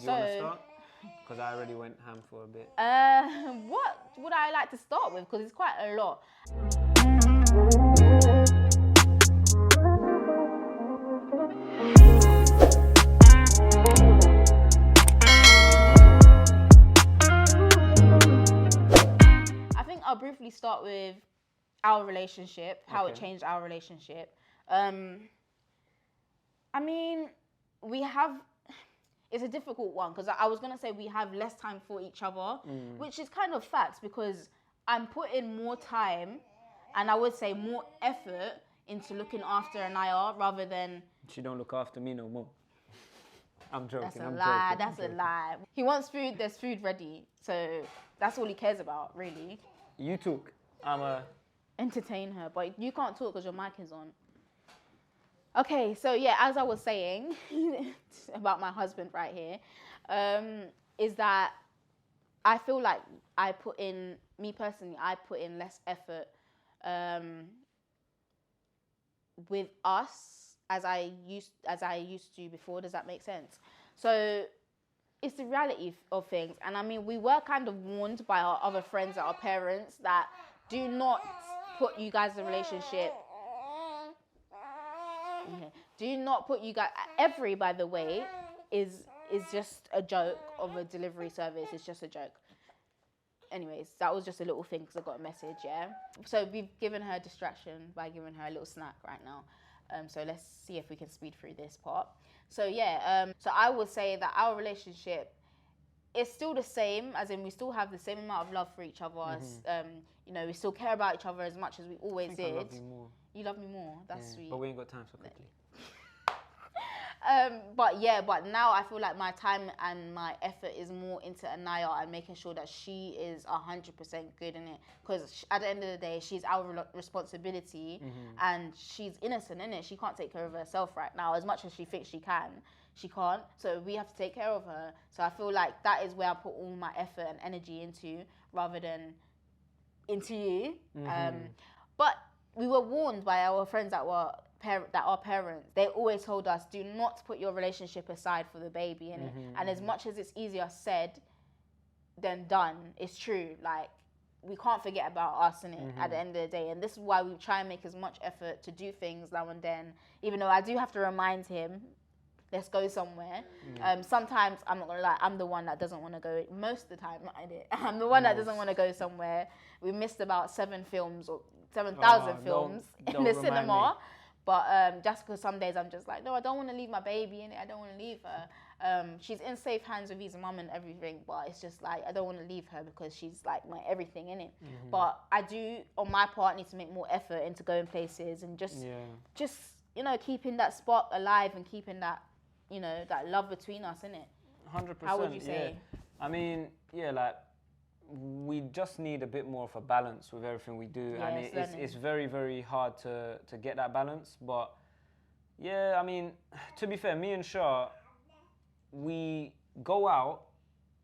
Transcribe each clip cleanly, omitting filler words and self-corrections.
you want to start? Because I already went ham for a bit. What would I like to start with? Because it's quite a lot. I think I'll briefly start with our relationship, how it changed our relationship. I mean, it's a difficult one because I was going to say we have less time for each other, which is kind of facts because I'm putting more time and I would say more effort into looking after Anaya rather than... She don't look after me no more. I'm joking. That's a lie. He wants food, there's food ready. So that's all he cares about, really. You talk. Entertain her, but you can't talk because your mic is on. Okay, so yeah, as I was saying about my husband right here, is that I feel like I put in less effort with us as I used to before. Does that make sense? So it's the reality of things. And I mean, we were kind of warned by our other friends and our parents that do not put you guys in a relationship. Okay. Do not put you guys... Every, by the way, is just a joke of a delivery service. It's just a joke. Anyways, that was just a little thing because I got a message, yeah? So we've given her a distraction by giving her a little snack right now. So let's see if we can speed through this part. So yeah, so I would say that our relationship is still the same, as in we still have the same amount of love for each other. You know, we still care about each other as much as we always did. I love you more. You love me more. That's sweet. But we ain't got time so quickly. But now I feel like my time and my effort is more into Anaya and making sure that she is 100% good in it. Because at the end of the day, she's our responsibility and she's innocent in it. She can't take care of herself right now as much as she thinks she can. She can't. So we have to take care of her. So I feel like that is where I put all my effort and energy into rather than into you. But we were warned by our friends that are parents. They always told us, do not put your relationship aside for the baby in it. And as much as it's easier said than done, it's true. Like, we can't forget about us in it at the end of the day. And this is why we try and make as much effort to do things now and then, even though I do have to remind him, let's go somewhere. Sometimes, I'm not gonna lie, I'm the one that doesn't want to go. Most of the time, not in it. I'm the one that doesn't want to go somewhere. We missed about 7,000 films in the cinema. But just because some days I'm just like, no, I don't want to leave my baby in it. I don't want to leave her. She's in safe hands with his mum and everything. But it's just like, I don't want to leave her because she's like my everything in it. But I do, on my part, need to make more effort into going places and just you know, keeping that spark alive and keeping that, you know, that love between us, innit? 100%. How would you say? I mean, like, we just need a bit more of a balance with everything we do. Yeah, and it's very, very hard to get that balance. But, yeah, I mean, to be fair, me and Shah, we go out,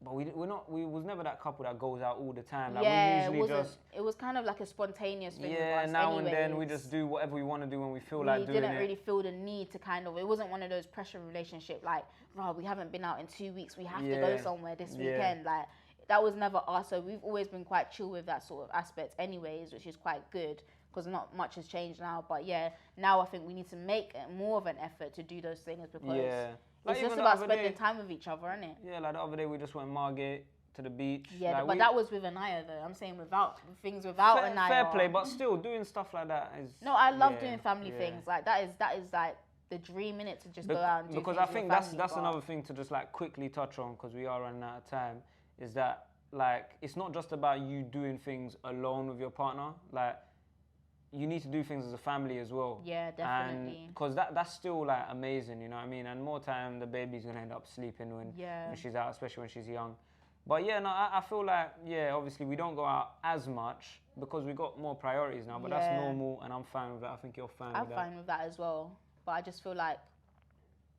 but we was never that couple that goes out all the time. Like, we usually it was kind of like a spontaneous thing with us now and then we just do whatever we want to do when we feel like doing it. We didn't really feel the need to kind of, it wasn't one of those pressure relationship like, bro, we haven't been out in 2 weeks, we have to go somewhere this weekend. Like, that was never us. So we've always been quite chill with that sort of aspect anyways, which is quite good because not much has changed now. But yeah, now I think we need to make more of an effort to do those things because it's just about spending time with each other, isn't it? Yeah, like the other day we just went Margate to the beach. Yeah, like but that was with Anaya though. I'm saying without Anaya. Fair play, but still doing stuff like that is... No, I love doing family things. Like that is like the dream in it to just go out and do because things I think that's another thing to just like quickly touch on because we are running out of time, is that like it's not just about you doing things alone with your partner. Like, you need to do things as a family as well. Yeah, definitely. Because that's still like amazing, you know what I mean? And more time the baby's gonna end up sleeping when she's out, especially when she's young. But yeah, no, I feel like, obviously we don't go out as much because we got more priorities now, but that's normal and I'm fine with that. I think you're fine with that. I'm fine with that as well. But I just feel like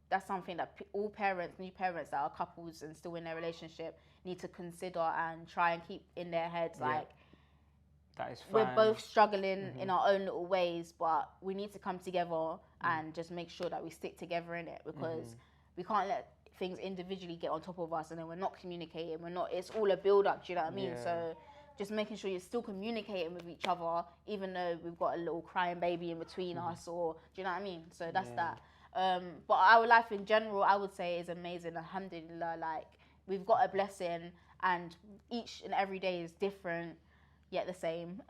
that's something that all parents, new parents that are couples and still in their relationship need to consider and try and keep in their heads like, that is fine. We're both struggling in our own little ways, but we need to come together and just make sure that we stick together in it because we can't let things individually get on top of us, and then we're not communicating. It's all a build up. Do you know what I mean? So just making sure you're still communicating with each other, even though we've got a little crying baby in between us, or do you know what I mean? So that's that. But our life in general, I would say, is amazing. Alhamdulillah, like we've got a blessing, and each and every day is different, yet the same.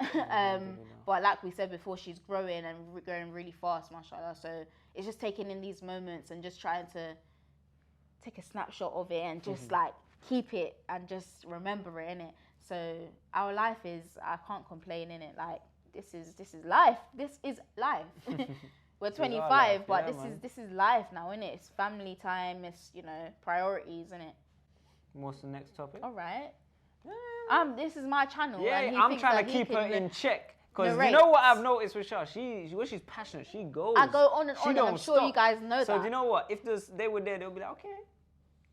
But like we said before, she's growing and growing really fast, mashallah. So it's just taking in these moments and just trying to take a snapshot of it and just like keep it and just remember it, innit? So our life is, I can't complain, in it. Like this is life. This is life. We're 25, but this is life now, innit? It's family time. It's, you know, priorities, innit? What's the next topic? All right. This is my channel. Yeah, and I'm trying to keep her in check. Because you know what I've noticed with Shah? When she's passionate, she goes. I go on and on, and I'm sure you guys know that. So do you know what? If they were there, they'll be like, okay.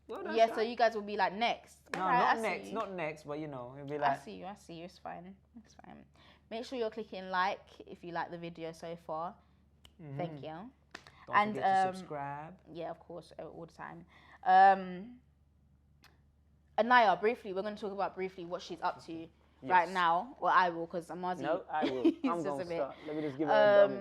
Well done, Shah. So you guys will be like, next. No, right, not next, but you know, it'll be like. I see you, it's fine. Make sure you're clicking like if you like the video so far. Thank you. Don't forget to subscribe. Yeah, of course, all the time. Anaya, briefly, we're going to talk about what she's up to right now. Well, I will, because Amazi. No, I will. I'm going to start. Let me just give her a dummy.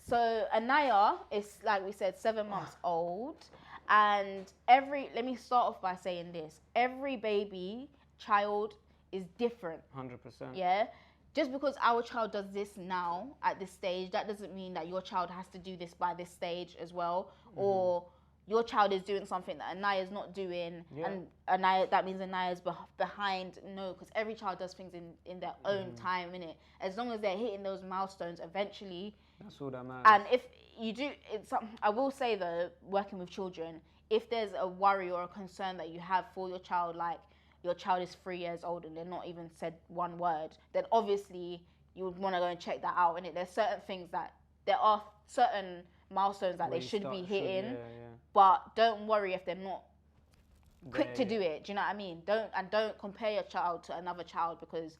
So Anaya is, like we said, 7 months old. And let me start off by saying this. Every child is different. 100%. Yeah? Just because our child does this now, at this stage, that doesn't mean that your child has to do this by this stage as well. Or your child is doing something that Anaya's not doing, and that means Anaya's behind. No, because every child does things in their own time, innit? As long as they're hitting those milestones, eventually. That's all that matters. And if you do, I will say though, working with children, if there's a worry or a concern that you have for your child, like your child is 3 years old and they're not even said one word, then obviously you would want to go and check that out, innit? There's certain things there are certain milestones that they should be hitting, but don't worry if they're not quick to do it. Do you know what I mean? Don't compare your child to another child, because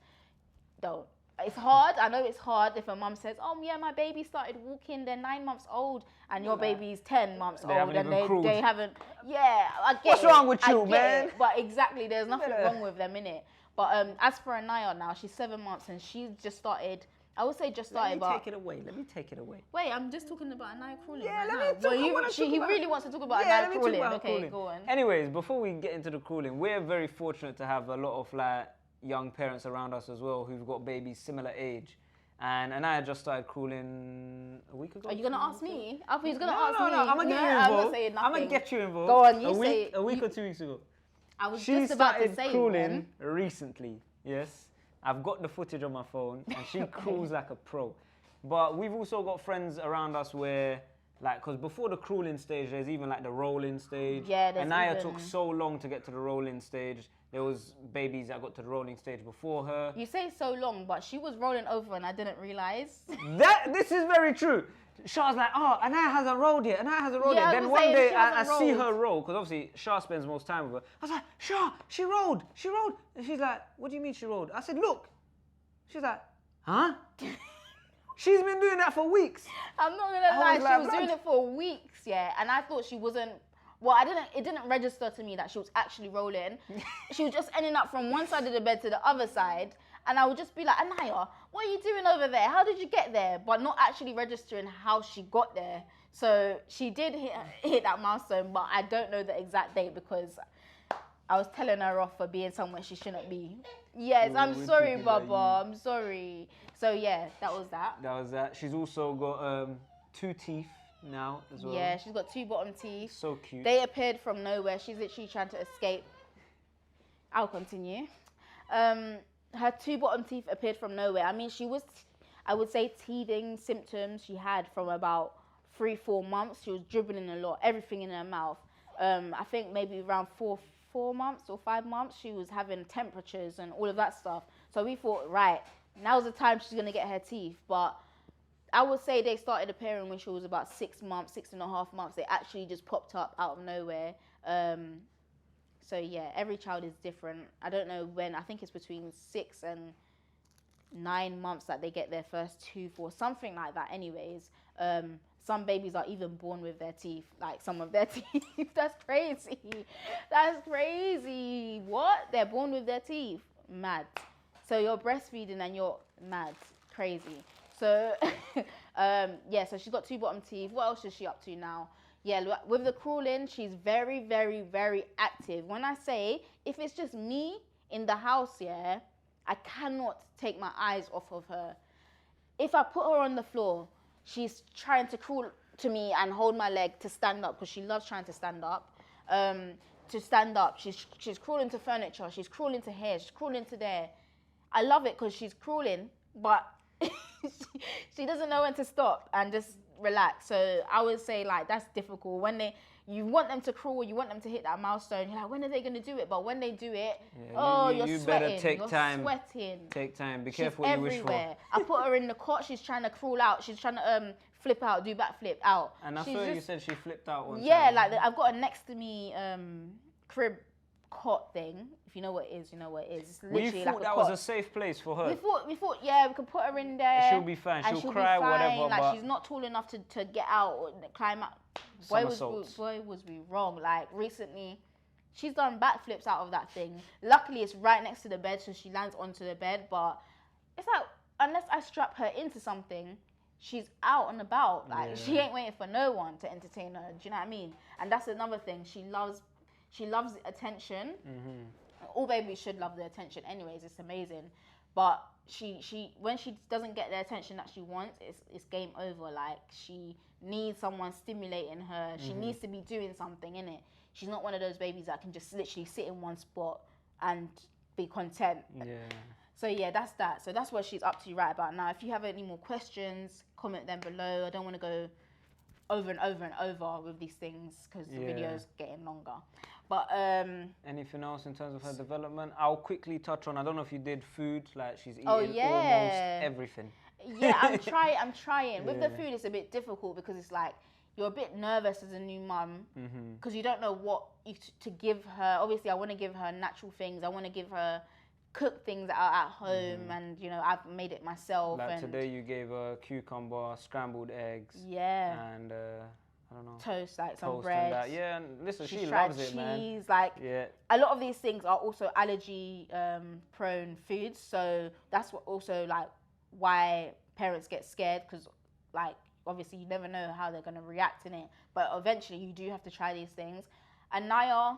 it's hard. I know it's hard if a mum says, "Oh yeah, my baby started walking. They're 9 months old, and your baby's 10 months old, and they haven't." Yeah, I get What's wrong with you, man? But exactly, there's nothing wrong with them, innit? But as for Anaya now, she's 7 months and she's just started. I would say just started. Let me take it away. Wait, I'm just talking about Anaya crawling. Yeah, right now. He really wants to talk about Anaya crawling. Okay, go on. Anyways, before we get into the crawling, we're very fortunate to have a lot of like young parents around us as well who've got babies similar age. And Anaya just started crawling a week ago. Are you going to ask me? I thought he was going to ask me. No, I'm going to get you involved. I'm not saying nothing. I'm going to get you involved. Go on, say a week or 2 weeks ago. I was just about to say She started crawling recently, yes. I've got the footage on my phone, and she crawls like a pro. But we've also got friends around us where, like, because before the crawling stage, there's even like the rolling stage. Yeah, there's Anaya took so long to get to the rolling stage. There was babies that got to the rolling stage before her. You say so long, but she was rolling over and I didn't realise. This is very true. Shah's like, oh, Anaya hasn't rolled yet. Anaya hasn't rolled yet. Then one day I see her roll, because obviously Shah spends most time with her. I was like, Shah, she rolled. And she's like, what do you mean she rolled? I said, look. She's like, huh? She's been doing that for weeks. I'm not going to lie, she was doing it for weeks, yeah. And I thought she wasn't, it didn't register to me that she was actually rolling. She was just ending up from one side of the bed to the other side. And I would just be like, Anaya, what are you doing over there? How did you get there? But not actually registering how she got there. So she did hit that milestone, but I don't know the exact date because I was telling her off for being somewhere she shouldn't be. Yes, I'm sorry, Baba. I'm sorry. So yeah, that was that. She's also got 2 teeth now as well. Yeah, she's got 2 bottom teeth. So cute. They appeared from nowhere. She's literally trying to escape. I'll continue. Her 2 bottom teeth appeared from nowhere. I mean, she was, I would say, teething symptoms she had from about 3-4 months. She was dribbling a lot, everything in her mouth. I think maybe around 4 months or 5 months, she was having temperatures and all of that stuff. So we thought, right, now's the time she's going to get her teeth. But I would say they started appearing when she was about 6 months, 6.5 months. They actually just popped up out of nowhere. So yeah, every child is different. I don't know when. I think it's between 6 and 9 months that they get their first tooth or something like that anyways. some babies are even born with their teeth, like some of their teeth. That's crazy. That's crazy. What? They're born with their teeth. Mad. So you're breastfeeding and you're mad. Crazy. So, yeah, so she's got 2 bottom teeth. What else is she up to now? Yeah, with the crawling, she's very, very, very active. When I say, if it's just me in the house, yeah, I cannot take my eyes off of her. If I put her on the floor, she's trying to crawl to me and hold my leg to stand up, because she loves trying to stand up. She's crawling to furniture. She's crawling to hair. She's crawling to there. I love it because she's crawling, but she doesn't know when to stop and just relax. So I would say, like, that's difficult. When you want them to crawl, you want them to hit that milestone. You're like, when are they going to do it? But when they do it, you're sweating. Better take you're time. Sweating. Take time. Be She's careful what you wish everywhere. for. I put her in the cot. She's trying to crawl out. She's trying to flip out, do backflip out. And I thought you said she flipped out one time. Yeah, like I've got a next to me crib cot thing. If you know what it is, you know what it is. It's literally We like thought a that cot. was a safe place for her. We thought, yeah, we could put her in there. She'll be fine. She'll cry, be fine. whatever. Like, but she's not tall enough to get out or climb out. Boy, was we wrong. Like, recently, she's done backflips out of that thing. Luckily, it's right next to the bed, so she lands onto the bed. But it's like, unless I strap her into something, she's out and about. Like, she ain't waiting for no one to entertain her. Do you know what I mean? And that's another thing. She loves attention. Mm-hmm. All babies should love the attention anyways. It's amazing. But she when she doesn't get the attention that she wants, it's game over. Like, she needs someone stimulating her. She needs to be doing something, innit? She's not one of those babies that can just literally sit in one spot and be content. Yeah. So yeah, that's that. So that's what she's up to right about now. If you have any more questions, comment them below. I don't want to go over and over and over with these things because the video's getting longer. But anything else in terms of her development? I'll quickly touch on, I don't know if you did food, like she's eating almost everything. Yeah, I'm trying. With the food, it's a bit difficult because it's like you're a bit nervous as a new mum because you don't know what to give her. Obviously, I want to give her natural things. I want to give her cooked things that are at home, and you know, I've made it myself. Like and today, you gave her cucumber, scrambled eggs, and I don't know, toast, like some toast bread. And that. Yeah, and listen, she tried loves it, cheese, man. Like a lot of these things are also allergy prone foods, so that's what also like why parents get scared, because like obviously you never know how they're gonna react in it, but eventually you do have to try these things. And Naya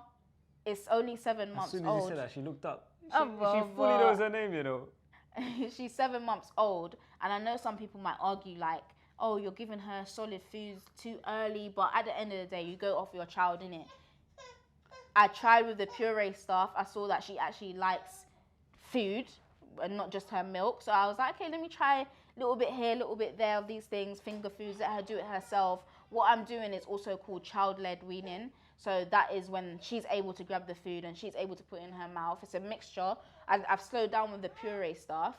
is only 7 months old. As soon as you said that, she looked up. She fully knows her name, you know. She's 7 months old, and I know some people might argue like, oh, you're giving her solid foods too early, but at the end of the day, you go off your child, innit? I tried with the puree stuff. I saw that she actually likes food and not just her milk. So I was like, okay, let me try a little bit here, a little bit there of these things, finger foods, let her do it herself. What I'm doing is also called child-led weaning. So that is when she's able to grab the food and she's able to put it in her mouth. It's a mixture. I've slowed down with the puree stuff.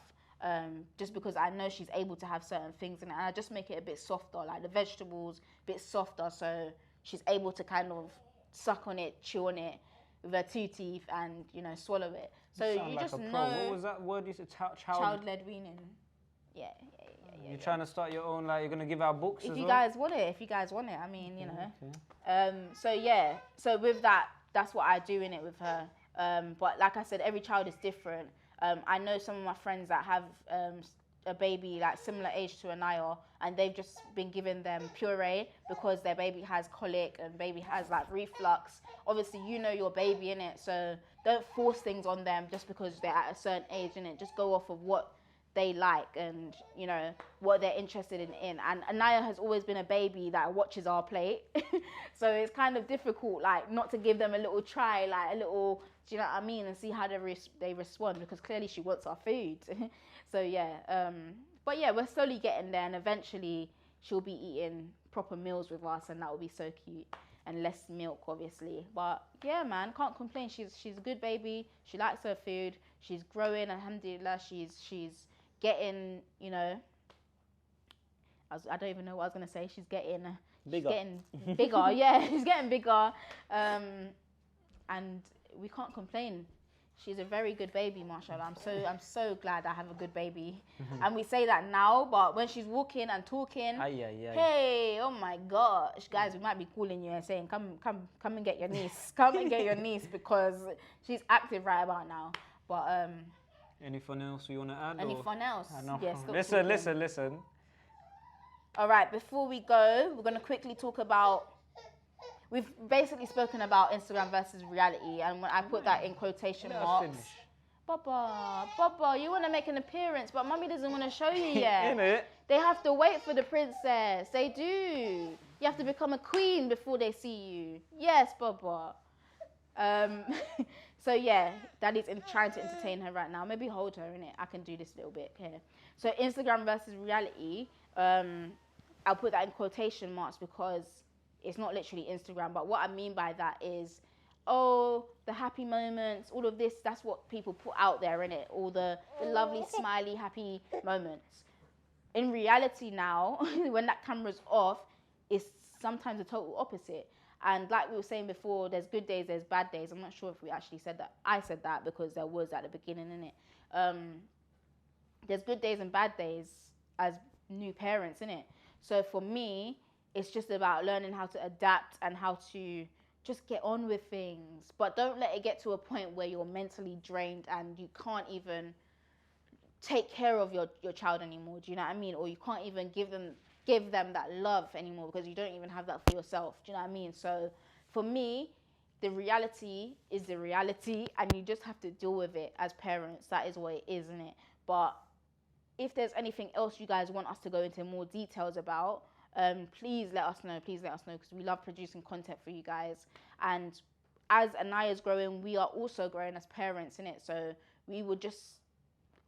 Just because I know she's able to have certain things in it, and I just make it a bit softer, like the vegetables a bit softer, so she's able to kind of suck on it, chew on it with her 2 teeth, and you know, swallow it. So you just know. What was that word you said? Child-led weaning. Yeah. You're trying to start your own, like you're gonna give out books. If you guys want it, I mean, you know. Okay. So yeah, so with that, that's what I do in it with her. But like I said, every child is different. I know some of my friends that have a baby like similar age to Anaya, and they've just been giving them puree because their baby has colic and baby has like reflux. Obviously, you know your baby, innit? So don't force things on them just because they're at a certain age, innit? Just go off of what they like and, you know, what they're interested in. And Anaya has always been a baby that watches our plate. So it's kind of difficult, like, not to give them a little try, like a little, do you know what I mean? And see how they respond, because clearly she wants our food. So yeah, but yeah, we're slowly getting there, and eventually she'll be eating proper meals with us, and that will be so cute. And less milk, obviously. But yeah, man, can't complain. She's a good baby. She likes her food. She's growing, alhamdulillah. She's getting, you know, I don't even know what I was going to say. She's getting bigger. She's getting bigger. Yeah, she's getting bigger. And we can't complain. she's a very good baby, mashallah. I'm so glad I have a good baby. And we say that now, but when she's walking and talking, hey, oh my gosh, guys, we might be calling you and saying, come and get your niece. Come and get your niece, because she's active right about now. But anything else you want to add? Anything else? Yes. Listen. All right, before we go, we're going to quickly talk about, we've basically spoken about Instagram versus reality, and when I put that in quotation marks. Baba, you want to make an appearance, but Mummy doesn't want to show you yet. Innit? They have to wait for the princess. They do. You have to become a queen before they see you. Yes, Baba. So yeah, Daddy's trying to entertain her right now. Maybe hold her, innit? I can do this a little bit here. So Instagram versus reality. I'll put that in quotation marks because it's not literally Instagram, but what I mean by that is, oh, the happy moments, all of this, that's what people put out there, innit? All the lovely, smiley, happy moments. In reality now, when that camera's off, it's sometimes the total opposite. And like we were saying before, there's good days, there's bad days. I'm not sure if we actually said that. I said that because there was at the beginning, innit? There's good days and bad days as new parents, innit? So for me, it's just about learning how to adapt and how to just get on with things. But don't let it get to a point where you're mentally drained and you can't even take care of your child anymore. Do you know what I mean? Or you can't even give them that love anymore because you don't even have that for yourself. Do you know what I mean? So for me, the reality is the reality, and you just have to deal with it as parents. That is what it is, isn't it? But if there's anything else you guys want us to go into more details about, please let us know, because we love producing content for you guys. And as Anaya's growing, we are also growing as parents, innit? So we would just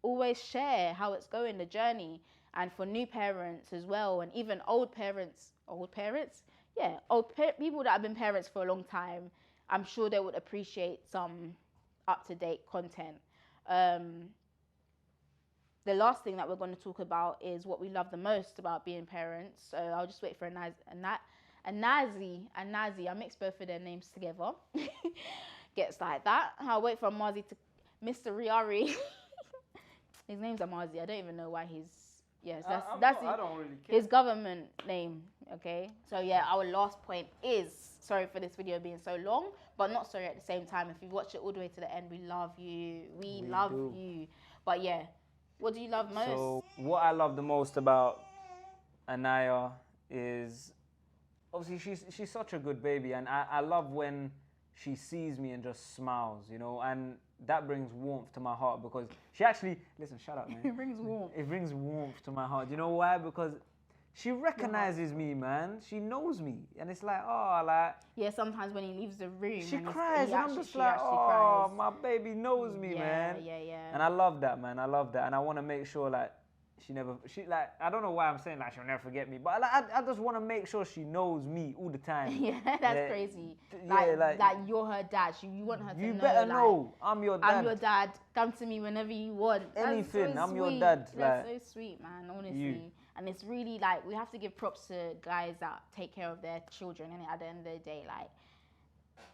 always share how it's going, the journey. And for new parents as well, and even old parents, people that have been parents for a long time, I'm sure they would appreciate some up-to-date content. The last thing that we're going to talk about is what we love the most about being parents. So I'll just wait for Anazi. I mix both of their names together. Gets like that. I'll wait for Amazi to... Mr. Riari. His name's Amazi. I don't even know why he's... Yes, that's I don't really care. His government name, okay? So yeah, our last point is, sorry for this video being so long, but not sorry at the same time. If you've watched it all the way to the end, we love you. We love you. But yeah, what do you love most? So what I love the most about Anaya is, obviously she's such a good baby, and I love when she sees me and just smiles, you know, and that brings warmth to my heart because she actually, listen, shut up, man. It brings warmth. It brings warmth to my heart. You know why? Because she recognizes me, man. She knows me. And it's like, oh, like... Yeah, sometimes when he leaves the room... She cries, and I'm just like, oh, my baby knows me, man. Yeah. And I love that, man. I love that. And I want to make sure, like, I don't know why I'm saying, like, she'll never forget me. But I just want to make sure she knows me all the time. Yeah, that's crazy. Like you're her dad. You want her to know. You better know. I'm your dad. I'm your dad. Come to me whenever you want. Anything. So I'm your dad. That's so sweet, man, honestly. And it's really, like, we have to give props to guys that take care of their children. And at the end of the day, like,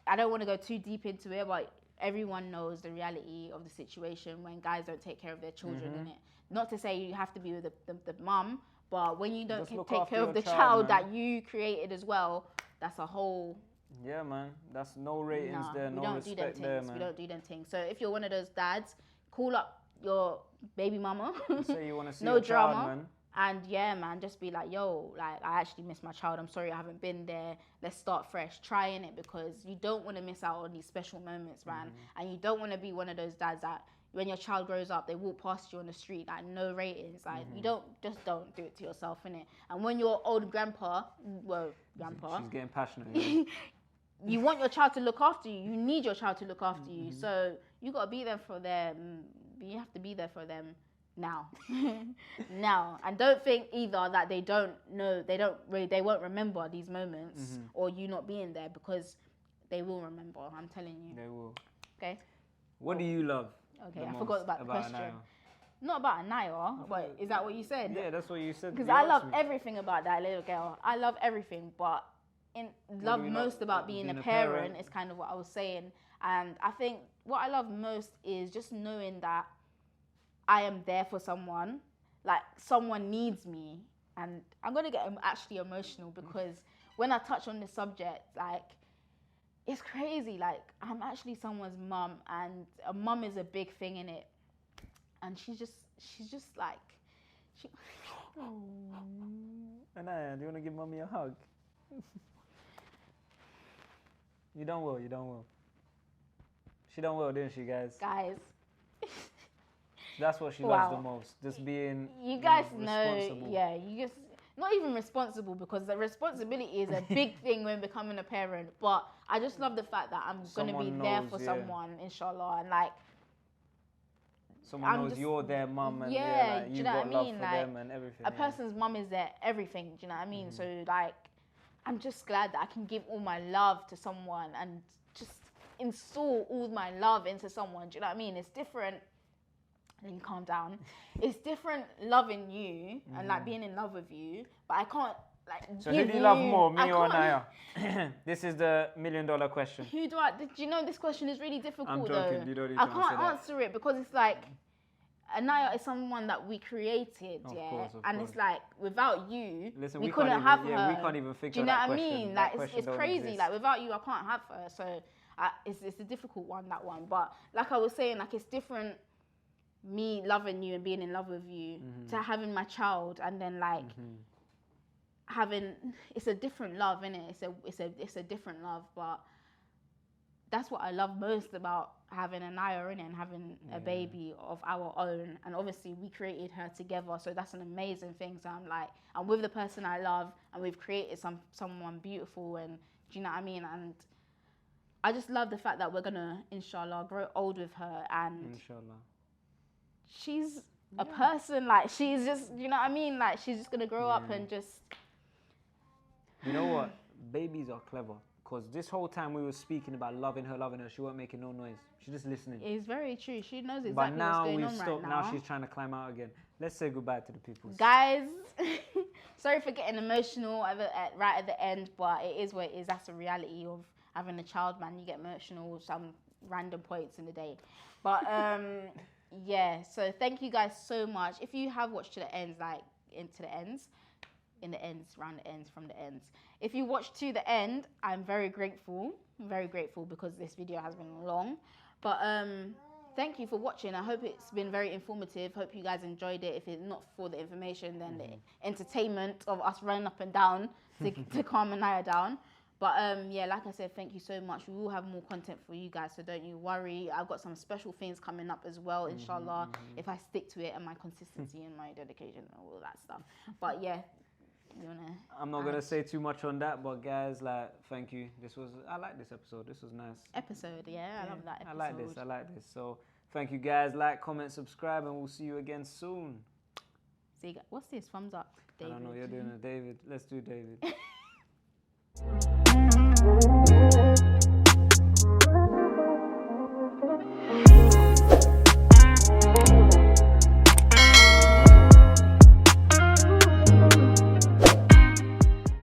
I don't want to go too deep into it, but everyone knows the reality of the situation when guys don't take care of their children, innit? Not to say you have to be with the mum, but when you don't take care of the child that you created as well, that's a whole... Yeah, man. That's no ratings there, no respect there, man. We don't do them things. So if you're one of those dads, call up your baby mama. Say you want to see no your drama. child, man. And yeah, man, just be like, yo, like, I actually miss my child. I'm sorry I haven't been there. Let's start fresh. Trying it, because you don't want to miss out on these special moments, man. And you don't want to be one of those dads that when your child grows up, they walk past you on the street, like, no ratings. Like, you don't do it to yourself, innit? And when you're old grandpa. She's getting passionate. You want your child to look after you. You need your child to look after you. So you got to be there for them. You have to be there for them now. And don't think either that they don't know, they won't remember these moments or you not being there, because they will remember. I'm telling you. They will. Okay. What do you love? Okay, I forgot about the question. Anaya? Not about Anaya. Wait, is that what you said? Yeah, that's what you said. Because I love everything about that little girl. I love everything, but love most about being a parent is kind of what I was saying. And I think what I love most is just knowing that I am there for someone. Like, someone needs me. And I'm going to get actually emotional because when I touch on this subject, like, it's crazy. Like, I'm actually someone's mum, and a mum is a big thing in it. And she's just like, Anaya, do you want to give mommy a hug? You done well. She done well, didn't she, guys? Guys. That's what she loves the most. Just being responsible. Yeah, you just not even responsible, because the responsibility is a big thing when becoming a parent. But I just love the fact that I'm gonna be there for someone, inshallah, and like someone knows you're their mum, and like, you've got love for them and everything. A person's mum is their everything. Do you know what I mean? So like, I'm just glad that I can give all my love to someone and just install all my love into someone. Do you know what I mean? It's different. Let me calm down. It's different loving you and like being in love with you, but I can't like. So who do you love more, me or Naya? This is the $1 million question. Who do you know this question is really difficult? I'm joking. You don't need I can't answer it because it's like, Anaya is someone that we created, of course. And it's like, without you, listen, we couldn't have her. Yeah, we can't even figure that. Do you know what I mean? Like, it's crazy. Exist. Like, without you, I can't have her. So it's a difficult one, that one. But like I was saying, like, it's different. Me loving you and being in love with you to having my child, and then like having, it's a different love, innit? It's a different love, but that's what I love most about having Anaya in it and having a baby of our own. And obviously we created her together, so that's an amazing thing. So I'm with the person I love, and we've created someone beautiful, and do you know what I mean? And I just love the fact that we're gonna, inshallah, grow old with her, and inshallah, she's a person, like, she's just, you know what I mean? Like, she's just gonna grow up and just. You know what? Babies are clever. Because this whole time we were speaking about loving her, she weren't making no noise. She's just listening. It's very true. She knows exactly but now what's going we've on stopped. right now. Now she's trying to climb out again. Let's say goodbye to the people. Guys, sorry for getting emotional right at the end, but it is what it is. That's the reality of having a child, man. You get emotional some random points in the day. But yeah, so thank you guys so much. If you have watched to the ends, like into the ends, in the ends, round the ends, from the ends. If you watched to the end, I'm very grateful. Because this video has been long. But thank you for watching. I hope it's been very informative. Hope you guys enjoyed it. If it's not for the information, then the entertainment of us running up and down to calm Anaya down. But yeah, like I said, thank you so much. We will have more content for you guys, so don't you worry. I've got some special things coming up as well, inshallah, if I stick to it, and my consistency and my dedication and all that stuff. But yeah, I'm not gonna say too much on that, but guys, like, thank you. I like this episode. This was nice. I love that episode. I like this. So thank you guys. Like, comment, subscribe, and we'll see you again soon. See you guys. What's this? Thumbs up, David. I don't know. You're doing a David. Let's do David.